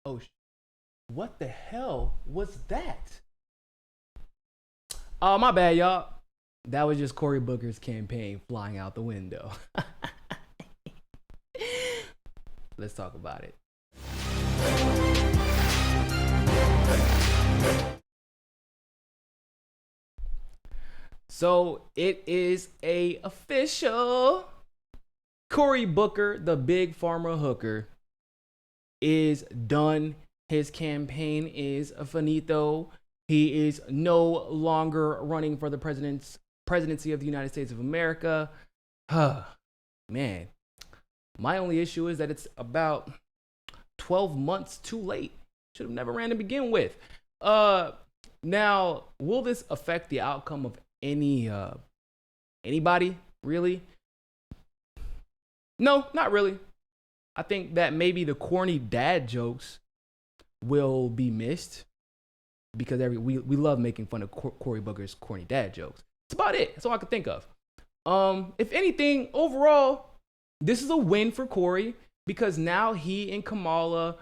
Oh, what the hell was that? Oh, my bad, y'all. That was just Cory Booker's campaign flying out the window. Let's talk about it. So it is official. Cory Booker, the big pharma hooker, is done. His campaign is finito. He is no longer running for the presidency of the United States of America. Man, my only issue is that it's about 12 months too late. Should have never ran to begin with. Now, will this affect the outcome of anybody, really? No, not really. I think that maybe the corny dad jokes will be missed because we love making fun of Cory Booker's corny dad jokes. That's about it. That's all I can think of. If anything, overall, this is a win for Cory because now he and Kamala,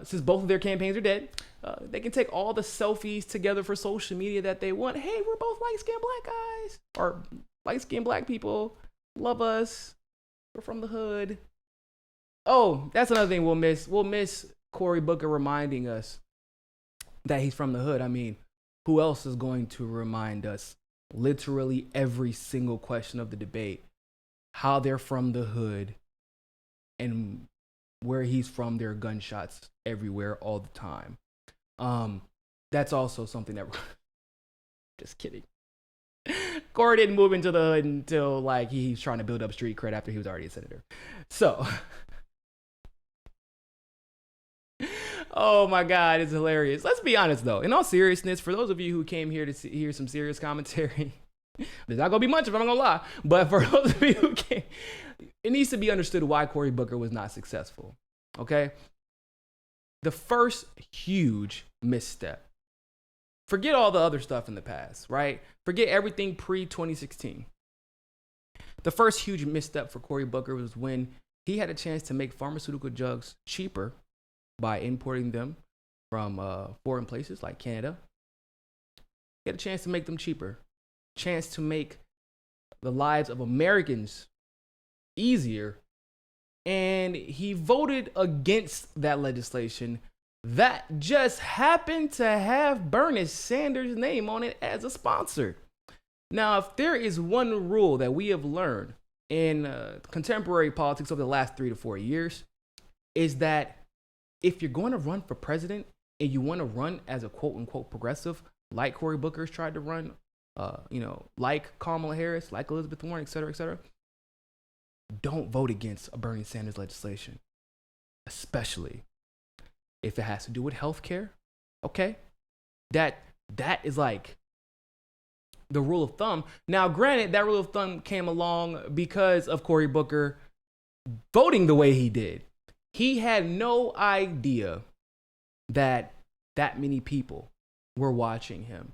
since both of their campaigns are dead, they can take all the selfies together for social media that they want. Hey, we're both light-skinned black guys or light-skinned black people. Love us. We're from the hood. Oh, that's another thing we'll miss. We'll miss Cory Booker reminding us that he's from the hood. I mean, who else is going to remind us literally every single question of the debate how they're from the hood and where he's from? There are gunshots everywhere all the time. That's also something that just kidding. Cory didn't move into the hood until like he's trying to build up street cred after he was already a senator. So oh my God, it's hilarious. Let's be honest though. In all seriousness, for those of you who came here to hear some serious commentary, there's not gonna be much of it, I'm not gonna lie. But for those of you who came, it needs to be understood why Cory Booker was not successful. Okay? The first huge misstep. Forget all the other stuff in the past, right? Forget everything pre-2016. The first huge misstep for Cory Booker was when he had a chance to make pharmaceutical drugs cheaper by importing them from foreign places like Canada. He had a chance to make them cheaper, chance to make the lives of Americans easier, and he voted against that legislation that just happened to have Bernie Sanders' name on it as a sponsor. Now, if there is one rule that we have learned in contemporary politics over the last 3 to 4 years, is that if you're going to run for president and you want to run as a quote unquote progressive, like Cory Booker's tried to run, like Kamala Harris, like Elizabeth Warren, et cetera, don't vote against a Bernie Sanders legislation, especially if it has to do with healthcare. Okay, that is like the rule of thumb. Now, granted, that rule of thumb came along because of Cory Booker voting the way he did. He had no idea that many people were watching him,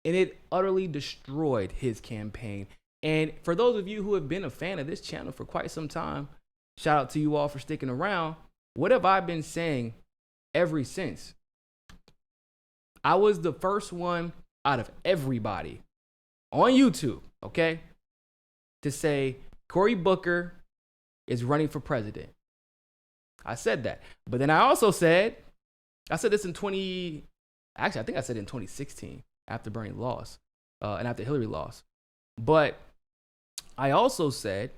and it utterly destroyed his campaign. And for those of you who have been a fan of this channel for quite some time, shout out to you all for sticking around. What have I been saying ever since? I was the first one out of everybody on YouTube, okay, to say Cory Booker is running for president. I said that. But then I also said, I said this in I think I said it in 2016 after Bernie lost and after Hillary lost. But I also said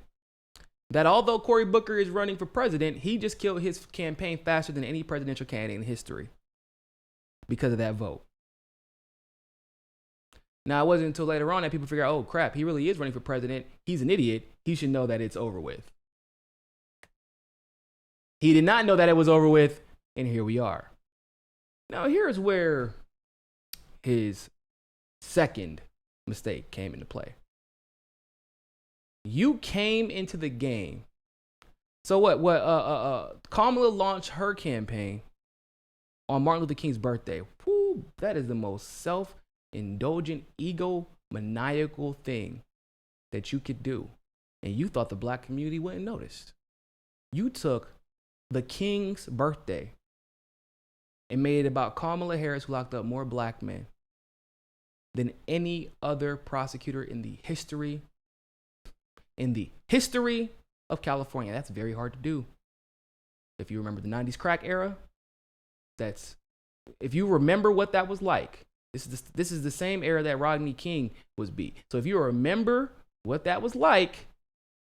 that although Cory Booker is running for president, he just killed his campaign faster than any presidential candidate in history because of that vote. Now, it wasn't until later on that people figure out, oh crap, he really is running for president. He's an idiot. He should know that it's over with. He did not know that it was over with, and here we are. Now, here's where his second mistake came into play. You came into the game. So Carmela launched her campaign on Martin Luther King's birthday. Whew, that is the most self-indulgent, egomaniacal thing that you could do. And you thought the black community wouldn't notice. You took the king's birthday and made it about Kamala Harris, who locked up more black men than any other prosecutor in the history of California. That's very hard to do. If you remember the 90s crack era, if you remember what that was like, this is the same era that Rodney King was beat. So if you remember what that was like,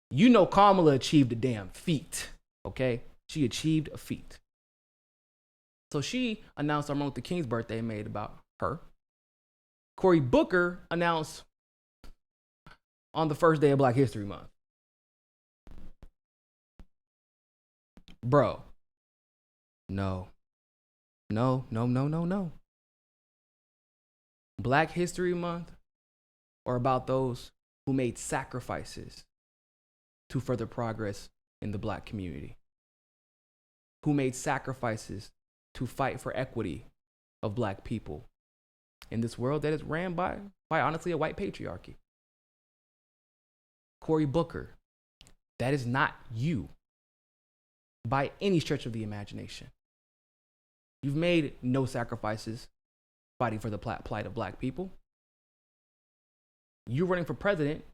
you know Kamala achieved a damn feat, okay? She achieved a feat. So she announced on Martin Luther King's birthday made about her. Cory Booker announced on the first day of Black History Month. Bro, no. Black History Month are about those who made sacrifices to further progress in the black community, who made sacrifices to fight for equity of black people in this world that is ran by honestly a white patriarchy. Cory Booker, that is not you by any stretch of the imagination. You've made no sacrifices fighting for the plight of black people. You running for president,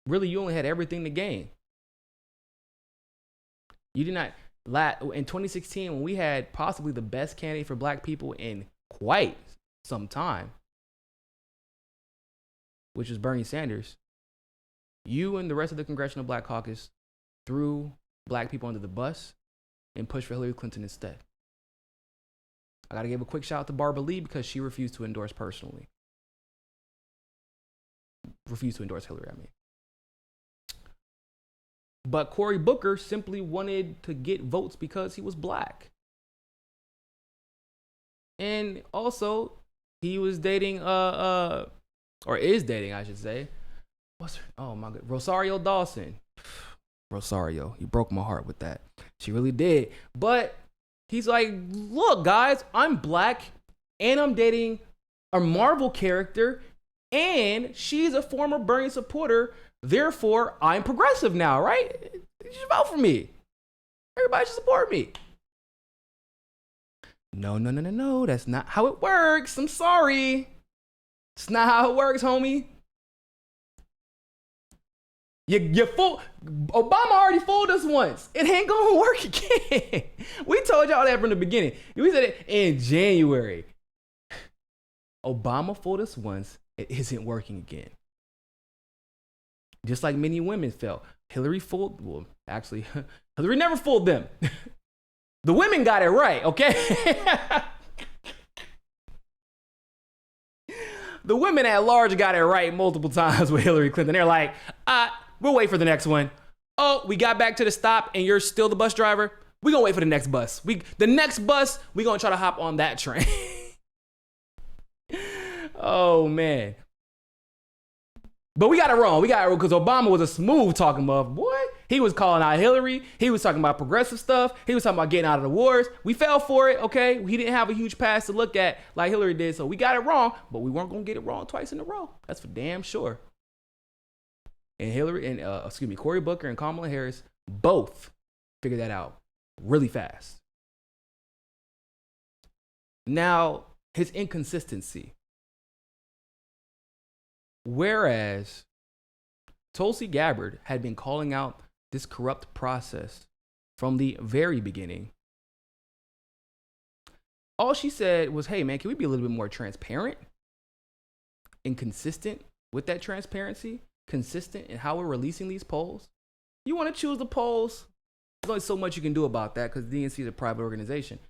really you only had everything to gain. You did not, in 2016, when we had possibly the best candidate for black people in quite some time, which was Bernie Sanders, you and the rest of the Congressional Black Caucus threw black people under the bus and pushed for Hillary Clinton instead. I got to give a quick shout out to Barbara Lee because she refused to endorse personally. Refused to endorse Hillary, I mean. But Cory Booker simply wanted to get votes because he was black. And also, he was dating, or is dating, I should say. What's her? Oh my God. Rosario Dawson. Rosario, you broke my heart with that. She really did. But he's like, look, guys, I'm black and I'm dating a Marvel character and she's a former Bernie supporter. Therefore, I'm progressive now, right? You should vote for me. Everybody should support me. No. That's not how it works. I'm sorry. It's not how it works, homie. You fool. Obama already fooled us once. It ain't gonna work again. We told y'all that from the beginning. We said it in January. Obama fooled us once. It isn't working again. Just like many women felt. Hillary fooled, well, actually, Hillary never fooled them. The women got it right, okay? The women at large got it right multiple times with Hillary Clinton. They're like, we'll wait for the next one. Oh, we got back to the stop and you're still the bus driver? We're gonna wait for the next bus. The next bus, we're gonna try to hop on that train. Oh, man. But we got it wrong. Because Obama was a smooth talking muff. Boy, he was calling out Hillary. He was talking about progressive stuff. He was talking about getting out of the wars. We fell for it, okay? He didn't have a huge pass to look at like Hillary did, so we got it wrong, but we weren't going to get it wrong twice in a row. That's for damn sure. And Cory Booker and Kamala Harris both figured that out really fast. Now, his inconsistency. Whereas Tulsi Gabbard had been calling out this corrupt process from the very beginning, all she said was, hey, man, can we be a little bit more transparent and consistent with that transparency? Consistent in how we're releasing these polls? You want to choose the polls? There's only so much you can do about that because DNC is a private organization.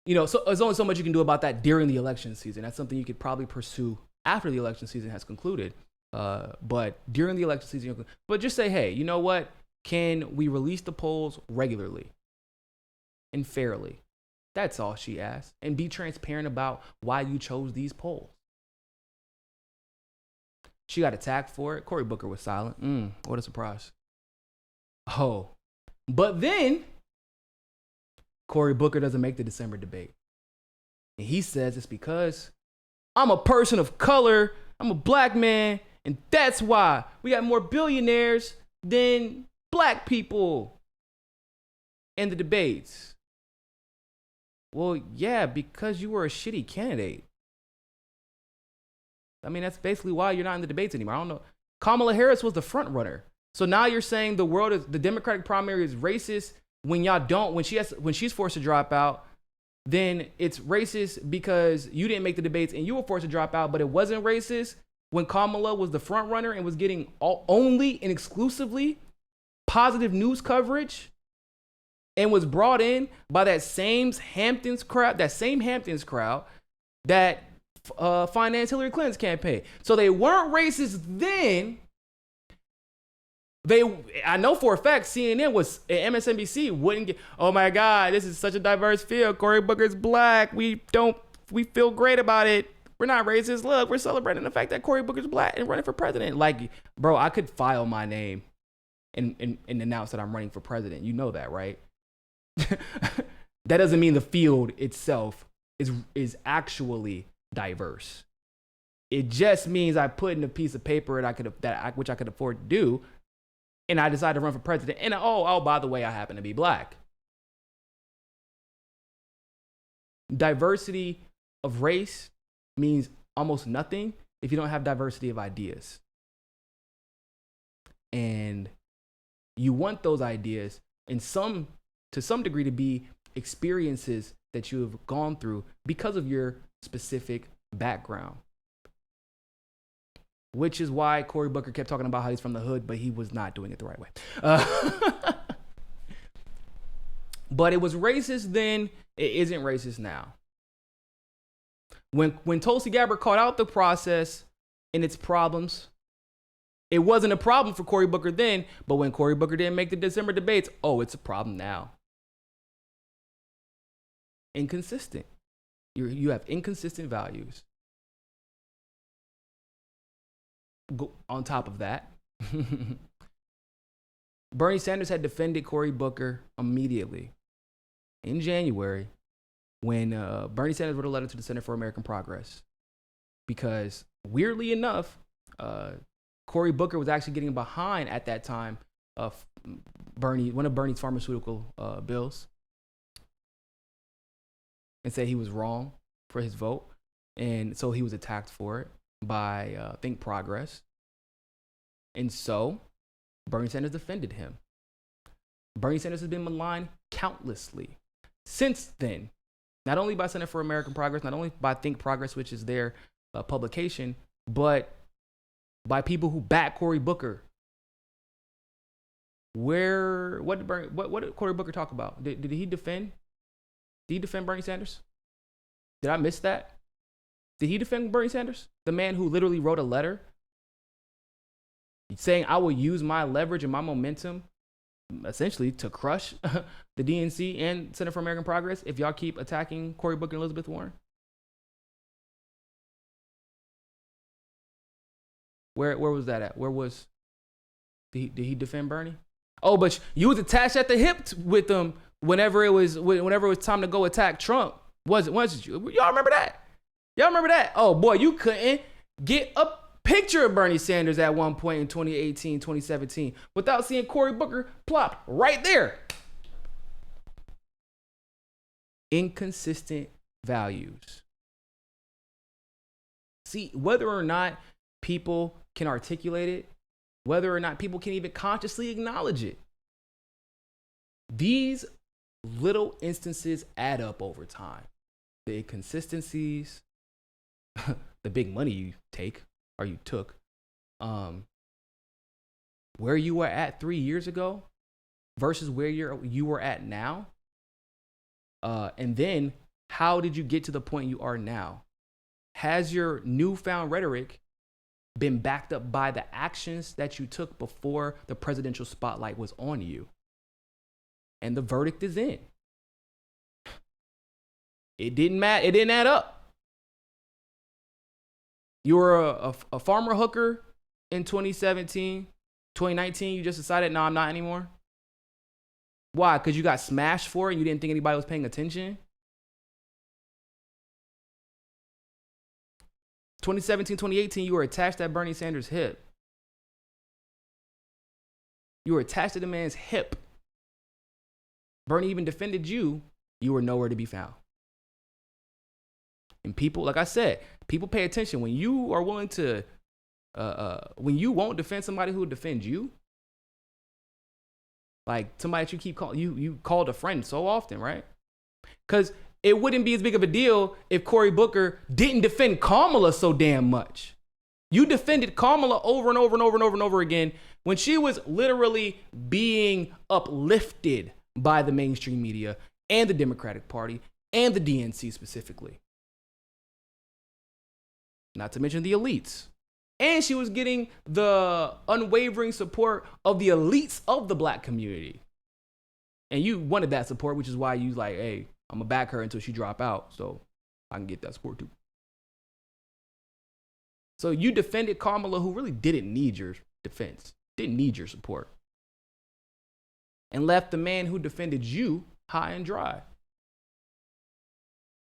So there's only so much you can do about that during the election season. That's something you could probably pursue after the election season has concluded. But during the election season, but just say, hey, you know what? Can we release the polls regularly and fairly? That's all she asked. And be transparent about why you chose these polls. She got attacked for it. Cory Booker was silent. What a surprise. Oh, but then Cory Booker doesn't make the December debate. And he says it's because I'm a person of color, I'm a black man, and that's why we got more billionaires than black people in the debates. Well, yeah, because you were a shitty candidate. I mean, that's basically why you're not in the debates anymore. I don't know. Kamala Harris was the front runner. So now you're saying the Democratic primary is racist when when she's forced to drop out, then it's racist because you didn't make the debates and you were forced to drop out, but it wasn't racist when Kamala was the front runner and was getting only and exclusively positive news coverage and was brought in by that same Hamptons crowd that financed Hillary Clinton's campaign. So they weren't racist then. I know for a fact CNN and MSNBC wouldn't get, oh my God, this is such a diverse field. Cory Booker's black. We feel great about it. We're not racist. Look, we're celebrating the fact that Cory Booker's black and running for president. Like, bro, I could file my name and announce that I'm running for president. You know that, right? That doesn't mean the field itself is actually diverse. It just means I put in a piece of paper which I could afford to do, and I decided to run for president. And oh, by the way, I happen to be black. Diversity of race means almost nothing if you don't have diversity of ideas. And you want those ideas to some degree to be experiences that you have gone through because of your specific background. Which is why Cory Booker kept talking about how he's from the hood, but he was not doing it the right way. But it was racist then, it isn't racist now. When Tulsi Gabbard called out the process and its problems, it wasn't a problem for Cory Booker then, but when Cory Booker didn't make the December debates, oh, it's a problem now. Inconsistent. You have inconsistent values. On top of that, Bernie Sanders had defended Cory Booker immediately in January when Bernie Sanders wrote a letter to the Center for American Progress. Because weirdly enough, Cory Booker was actually getting behind at that time one of Bernie's pharmaceutical bills, and said he was wrong for his vote. And so he was attacked for it by Think Progress. And so Bernie Sanders defended him. Bernie Sanders has been maligned countlessly since then, not only by Center for American Progress, not only by Think Progress, which is their publication, but by people who back Cory Booker. What did Cory Booker talk about? Did he defend Bernie Sanders? Did I miss that? Did he defend Bernie Sanders? The man who literally wrote a letter saying, I will use my leverage and my momentum essentially to crush the DNC and Center for American Progress if y'all keep attacking Cory Booker and Elizabeth Warren? Where was that at? Did he defend Bernie? Oh, but you was attached at the hip with them whenever it was time to go attack Trump. Wasn't you? Y'all remember that? Y'all remember that? Oh boy, you couldn't get a picture of Bernie Sanders at one point in 2018, 2017 without seeing Cory Booker plopped right there. Inconsistent values. See, whether or not people can articulate it, whether or not people can even consciously acknowledge it, these little instances add up over time. The inconsistencies, the big money you take or you took, where you were at 3 years ago versus where you were at now, and then how did you get to the point you are now? Has your newfound rhetoric been backed up by the actions that you took before the presidential spotlight was on you? And the verdict is in. It didn't add up. You were a farmer hooker in 2017. 2019, you just decided, no, I'm not anymore. Why? Because you got smashed for it and you didn't think anybody was paying attention? 2017, 2018, you were attached at Bernie Sanders' hip. You were attached to the man's hip. Bernie even defended you. You were nowhere to be found. And people, like I said, people pay attention. When you are willing to, when you won't defend somebody who will defend you, like somebody that you keep calling, you called a friend so often, right? Because it wouldn't be as big of a deal if Cory Booker didn't defend Kamala so damn much. You defended Carmela over and over and over and over and over again when she was literally being uplifted by the mainstream media and the Democratic Party and the DNC specifically. Not to mention the elites. And she was getting the unwavering support of the elites of the black community. And you wanted that support, which is why you like, hey, I'm going to back her until she drop out so I can get that support too. So you defended Carmela, who really didn't need your defense, didn't need your support, and left the man who defended you high and dry.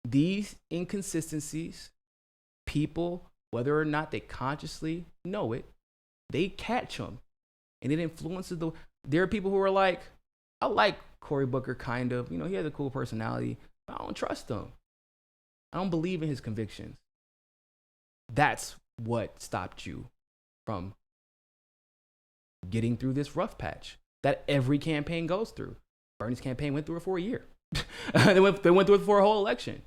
These inconsistencies, people, whether or not they consciously know it, they catch them, and it influences the. There are people who are like, I like Cory Booker, kind of. You know, he has a cool personality, but I don't trust him. I don't believe in his convictions. That's what stopped you from getting through this rough patch that every campaign goes through. Bernie's campaign went through it for a year. they went through it for a whole election.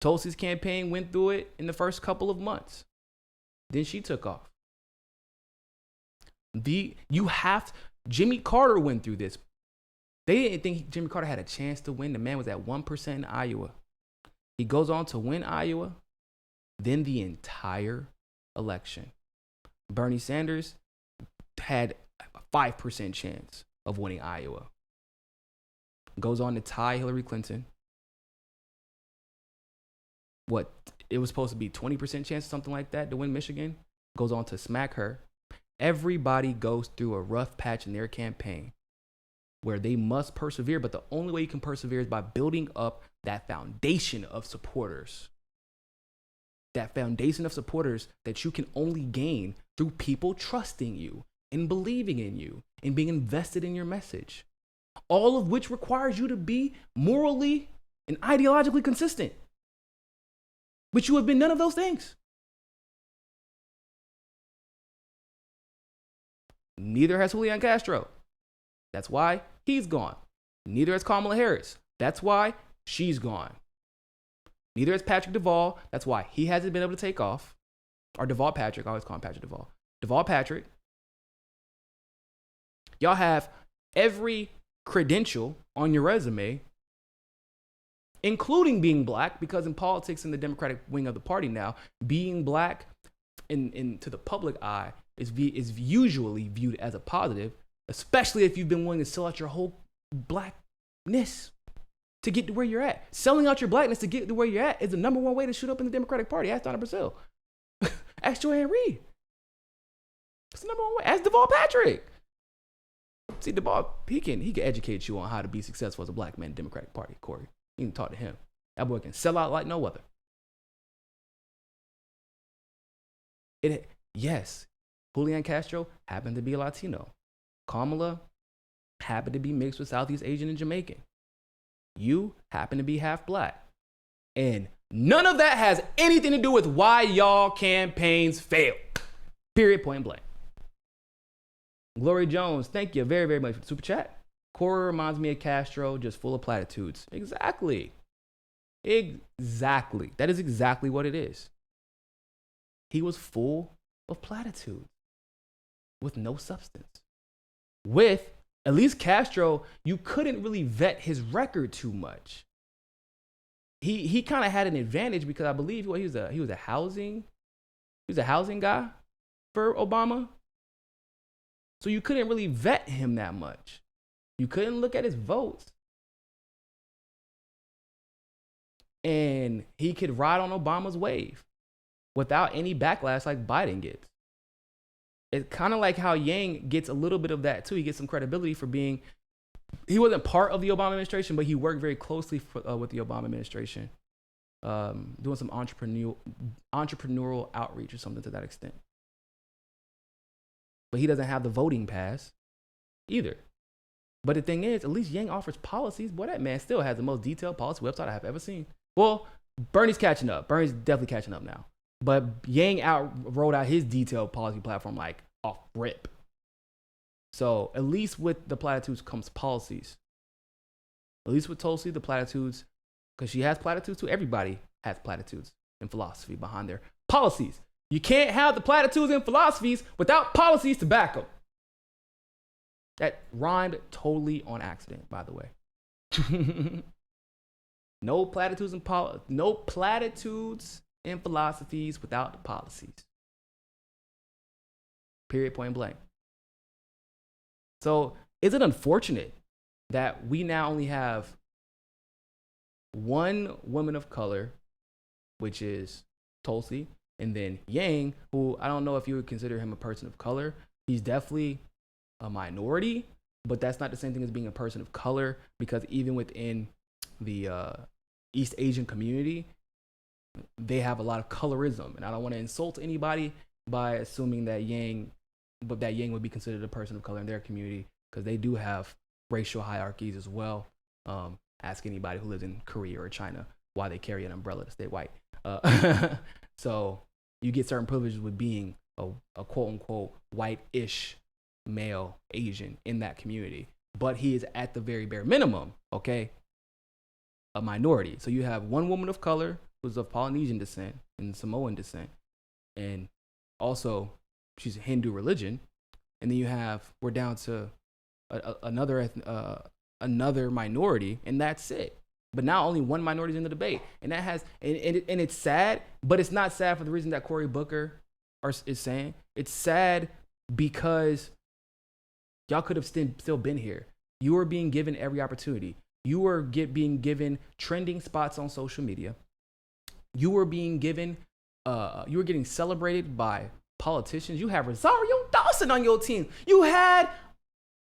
Tulsi's campaign went through it in the first couple of months. Then she took off. Jimmy Carter went through this. They didn't think Jimmy Carter had a chance to win. The man was at 1% in Iowa. He goes on to win Iowa, then the entire election. Bernie Sanders had a 5% chance of winning Iowa. Goes on to tie Hillary Clinton. What? It was supposed to be 20% chance or something like that to win Michigan. Goes on to smack her. Everybody goes through a rough patch in their campaign where they must persevere, but the only way you can persevere is by building up that foundation of supporters. That foundation of supporters that you can only gain through people trusting you and believing in you and being invested in your message. All of which requires you to be morally and ideologically consistent. But you have been none of those things. Neither has Julian Castro. That's why he's gone. Neither has Kamala Harris. That's why she's gone. Neither has Patrick Duvall. That's why he hasn't been able to take off. Or Duvall Patrick. I always call him Patrick Duvall. Duvall Patrick. Y'all have every credential on your resume, including being black, because in politics in the Democratic wing of the party now, being black to the public eye is usually viewed as a positive, especially if you've been willing to sell out your whole blackness to get to where you're at. Selling out your blackness to get to where you're at is the number one way to shoot up in the Democratic Party. Ask Donna Brazile. Ask Joanne Reed. It's the number one way. Ask Duvall Patrick. See, Duvall, he can educate you on how to be successful as a black man in the Democratic Party, Cory. You can talk to him. That boy can sell out like no other. Yes, Julian Castro happened to be a Latino. Kamala happened to be mixed with Southeast Asian and Jamaican. You happen to be half black. And none of that has anything to do with why y'all campaigns fail. Period, point blank. Glory Jones, thank you very, very much for the super chat. Cory reminds me of Castro, just full of platitudes. Exactly. That is exactly what it is. He was full of platitudes with no substance. With, at least Castro, you couldn't really vet his record too much. He kind of had an advantage because I believe he was a housing guy for Obama. So you couldn't really vet him that much. You couldn't look at his votes. And he could ride on Obama's wave without any backlash like Biden gets. It's kind of like how Yang gets a little bit of that too. He gets some credibility for being, he wasn't part of the Obama administration, but he worked very closely with the Obama administration, doing some entrepreneurial outreach or something to that extent. But he doesn't have the voting pass either. But the thing is, at least Yang offers policies. Boy, that man still has the most detailed policy website I have ever seen. Well, Bernie's catching up. Bernie's definitely catching up now. But Yang rolled out his detailed policy platform like off rip. So at least with the platitudes comes policies. At least with Tulsi, the platitudes, because she has platitudes too. Everybody has platitudes and philosophy behind their policies. You can't have the platitudes and philosophies without policies to back them. That rhymed totally on accident, by the way. No platitudes and philosophies without the policies. Period, point blank. So is it unfortunate that we now only have one woman of color, which is Tulsi, and then Yang, who I don't know if you would consider him a person of color. He's definitely a minority, but that's not the same thing as being a person of color, because even within the East Asian community, they have a lot of colorism, and I don't want to insult anybody by assuming that Yang would be considered a person of color in their community, because they do have racial hierarchies as well. Ask anybody who lives in Korea or China why they carry an umbrella to stay white. So you get certain privileges with being a quote unquote white-ish male Asian in that community, but he is at the very bare minimum, okay, a minority. So you have one woman of color who's of Polynesian descent and Samoan descent, and also she's a Hindu religion, and then we're down to another minority, and that's it. But now only one minority is in the debate, and it's sad, but it's not sad for the reason that Cory Booker is saying. It's sad because y'all could have still been here. You were being given every opportunity. You were being given trending spots on social media. You were being given, you were getting celebrated by politicians. You have Rosario Dawson on your team. You had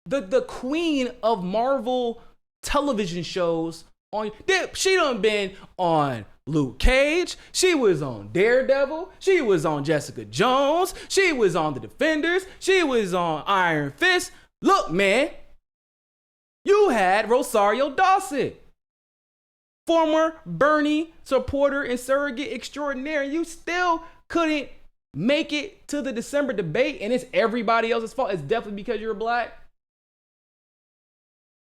the queen of Marvel television shows on. She done been on Luke Cage. She was on Daredevil. She was on Jessica Jones. She was on The Defenders. She was on Iron Fist. Look, man, you had Rosario Dawson, former Bernie supporter and surrogate extraordinaire, and you still couldn't make it to the December debate, and it's everybody else's fault. It's definitely because you're black.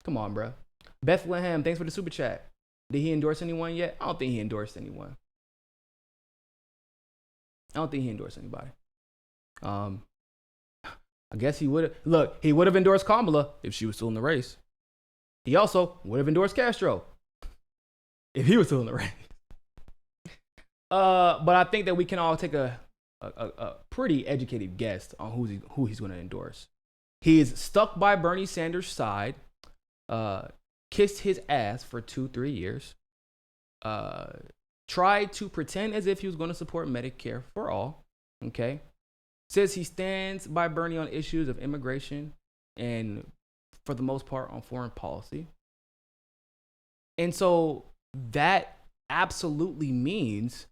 Come on, bro. Bethlehem, thanks for the super chat. Did he endorse anyone yet? I don't think he endorsed anyone. I don't think he endorsed anybody. I guess he would have. Look, he would have endorsed Carmela if she was still in the race. He also would have endorsed Castro if he was still in the race. But I think that we can all take a pretty educated guess on who he's going to endorse. He is stuck by Bernie Sanders' side. Kissed his ass for 2-3 years. Tried to pretend as if he was going to support Medicare for all. Okay. Says he stands by Bernie on issues of immigration and, for the most part, on foreign policy. And so that absolutely means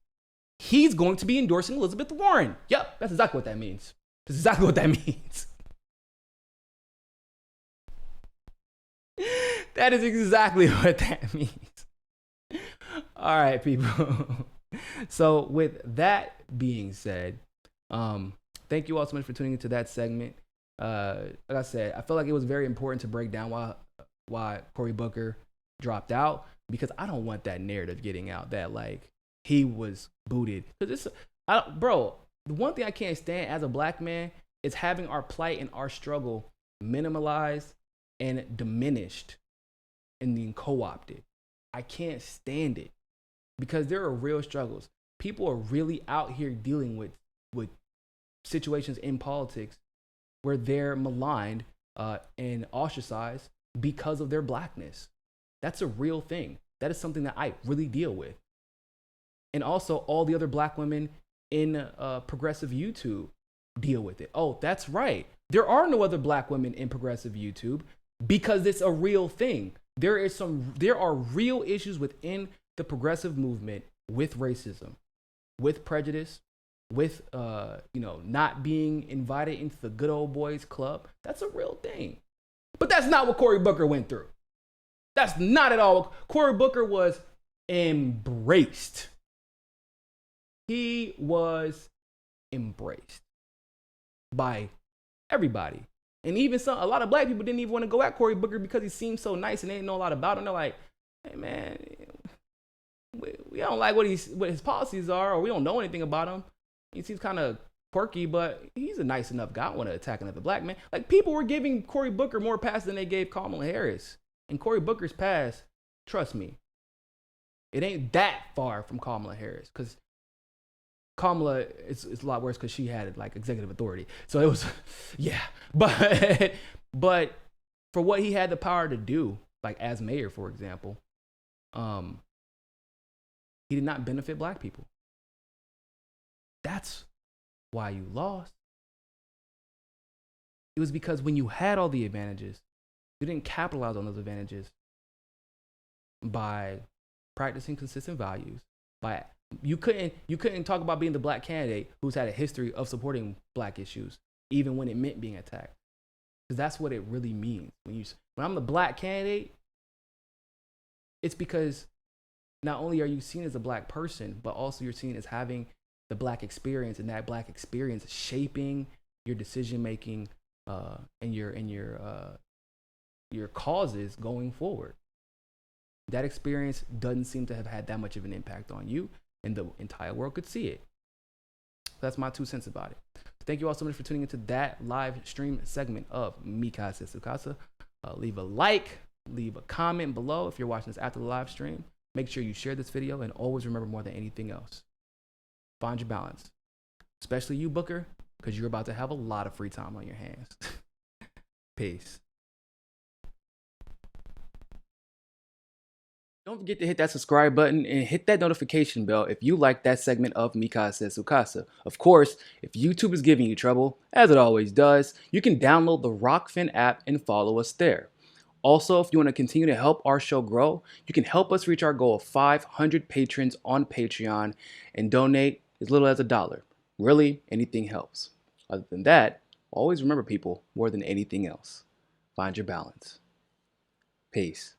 he's going to be endorsing Elizabeth Warren. Yep, that's exactly what that means. That's exactly what that means. That is exactly what that means. All right, people. So with that being said, thank you all so much for tuning into that segment. Like I said, I felt like it was very important to break down why Cory Booker dropped out, because I don't want that narrative getting out that like he was booted. Because bro, the one thing I can't stand as a black man is having our plight and our struggle minimalized and diminished and then co-opted. I can't stand it, because there are real struggles. People are really out here dealing with situations in politics where they're maligned and ostracized because of their blackness. That's a real thing. That is something that I really deal with. And also all the other black women in progressive YouTube deal with it. Oh, that's right. There are no other black women in progressive YouTube because it's a real thing. There are real issues within the progressive movement with racism, with prejudice, with not being invited into the good old boys club. That's a real thing. But that's not what Cory Booker went through. That's not at all. Cory Booker was embraced he was embraced by everybody. And even a lot of black people didn't even want to go at Cory Booker because he seemed so nice and they didn't know a lot about him. They're like, hey man, we don't like what his policies are, or we don't know anything about him. He seems kind of quirky, but he's a nice enough guy. I don't want to attack another black man. Like, people were giving Cory Booker more pass than they gave Kamala Harris. And Cory Booker's pass, trust me, it ain't that far from Kamala Harris, because Kamala it's a lot worse because she had like executive authority. So it was, yeah. But for what he had the power to do, like as mayor, for example, he did not benefit black people. That's why you lost. It was because when you had all the advantages, you didn't capitalize on those advantages by practicing consistent values. You couldn't talk about being the black candidate who's had a history of supporting black issues, even when it meant being attacked. Because that's what it really means. When I'm the black candidate, it's because not only are you seen as a black person, but also you're seen as having the black experience, and that black experience shaping your decision making and your causes going forward. That experience doesn't seem to have had that much of an impact on you, and the entire world could see it. That's my 2 cents about it. Thank you all so much for tuning into that live stream segment of Mi Casa Su Casa. Leave a like, leave a comment below if you're watching this after the live stream. Make sure you share this video, and always remember, more than anything else, find your balance. Especially you, Booker, because you're about to have a lot of free time on your hands. Peace. Don't forget to hit that subscribe button and hit that notification bell if you like that segment of Mi Casa Su Casa. Of course, if YouTube is giving you trouble, as it always does, you can download the Rockfin app and follow us there. Also, if you want to continue to help our show grow, you can help us reach our goal of 500 patrons on Patreon and donate as little as $1. Really, anything helps. Other than that, always remember, people, more than anything else, find your balance. Peace.